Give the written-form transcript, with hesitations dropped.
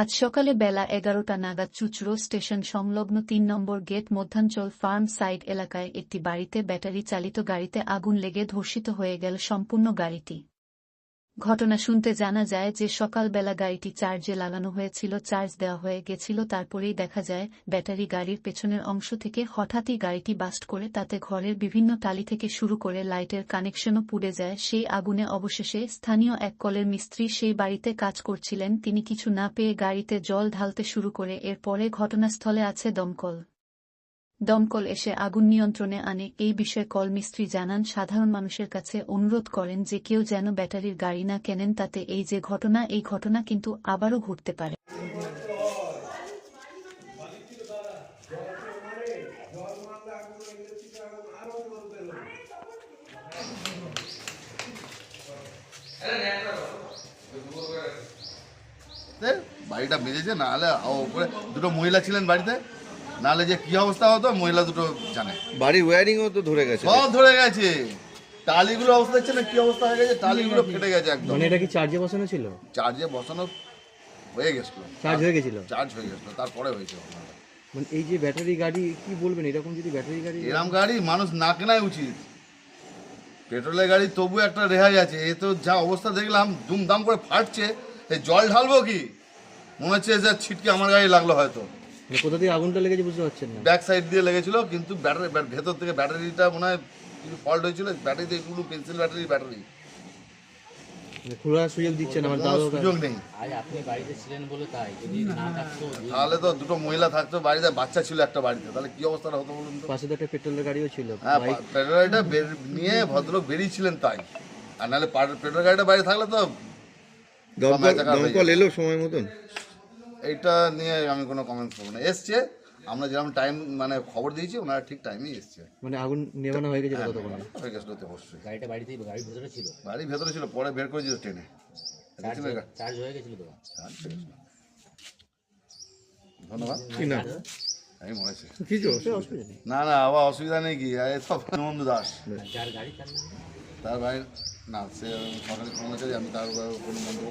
আজ সকালে বেলা ১১টা নাগাদ চুঁচুড়া স্টেশন সংলগ্ন ৩ নম্বর গেট মধ্যাঞ্চল ফার্ম সাইড এলাকায় একটি বাড়িতে ব্যাটারি চালিত গাড়িতে আগুন লেগে ধর্ষিত হয়ে গেল সম্পূর্ণ গাড়িটি। ঘটনা শুনতে জানা যায় যে সকালবেলা গাড়িটি চার্জে লাগানো হয়েছিল, চার্জ দেওয়া হয়ে গেছিল, তারপরেই দেখা যায় ব্যাটারি গাড়ির পেছনের অংশ থেকে হঠাৎই গাড়িটি বাস্ট করে তাতে ঘরের বিভিন্ন টালি থেকে শুরু করে লাইটের কানেকশনও পুড়ে যায়। সেই আগুনে অবশেষে স্থানীয় এক কলের মিস্ত্রি সেই বাড়িতে কাজ করছিলেন, তিনি কিছু না পেয়ে গাড়িতে জল ঢালতে শুরু করে। এরপরে ঘটনাস্থলে আছে দমকল এসে আগুন নিয়ন্ত্রণে আনে। এই বিষয়ে কল মিস্ত্রি জানান, সাধারণ মানুষের কাছে অনুরোধ করেন যে কেউ যেন ব্যাটারির গাড়ি না কেনেন, তাতে এই যে ঘটনা, এই ঘটনা কিন্তু আবারও ঘটতে পারে। বাড়িটা বেজেছে, না হলে উপরে দুটো মহিলা ছিলেন বাড়িতে, নাহলে যে কি অবস্থা হতো মহিলা দুটো জানে। বাড়ির ওয়্যারিংও তো ধরে গেছে, সব ধরে গেছে, টালিগুলো অবস্থা হচ্ছে না, কি অবস্থা হয়ে গেছে, টালিগুলো ফেটে গেছে একদম। মানে এটা কি চার্জে বসানো ছিল? চার্জে বসানো হয়ে গেছিল, চার্জ হয়ে গেছিল, তারপরে হয়েছে। মানে এই যে ব্যাটারি গাড়ি, কি বলবেন এরকম যদি ব্যাটারি গাড়ি, এরকম গাড়ি মানুষ না কেনাই উচিত। পেট্রোলের গাড়ি তবু একটা রেহাই আছে, এ তো যা অবস্থা দেখলাম দুমদাম করে ফাটছে। এই জল ঢালবো কি, মনে হচ্ছে যে ছিটকে আমার গাড়ি লাগলো হয়তো। কোথা থেকে আগুনটা লেগেছে বুঝতে পারছেন না? ব্যাক সাইড দিয়ে লেগেছিল, কিন্তু ব্যাটারি ভেতর থেকে ব্যাটারিটা মনে হয় কিছু ফল্ট হয়েছিল। ব্যাটারিতে একটু পেন্সিল ব্যাটারি খোলার সুযোগ দিচ্ছেন আমার কোনো সুযোগ নেই। আজ আপনি বাড়িতে ছিলেন বলে তাই, যদি না থাকতো তাহলে তো দুটো মহিলা থাকতো বাড়িতে, বাচ্চা ছিল একটা বাড়িতে, তাহলে কি অবস্থাটা হতো বলুন তো। পাশে তো একটা পেট্রোলের গাড়িও ছিল। হ্যাঁ, পেট্রোল গাড়িটা নিয়ে ভদ্রলোক বেরিয়েছিলেন তাই, আর নাহলে পেট্রোল গাড়িটা বাইরে থাকলে তো দমকল এলো সময় মতন। এইটা নিয়ে আমি কোনো কমেন্ট করবো না। এসছে, আমরা যেরকম টাইম মানে খবর দিয়েছি ওনারা ঠিক টাইমেই এসছে। মানে আগুন নেভানো হয়ে গেছে ততক্ষণ? হয়ে গেছিলো তো অবশ্যই। গাড়িটা বাড়ির ভেতরে ছিল? বাড়ির ভেতরে ছিল, পরে বের করেছিল ট্রেনে। চার্জ হয়ে গেছিল তো? ধন্যবাদ। কি না আমি মনে হচ্ছে কিছু না আবার অসুবিধা নেই কি, সব নন্দু দাস যার গাড়ি তার নাম? তার বাড়ি না, সে সরকারি কর্মচারী, আমি তার কোনো মন্তব্য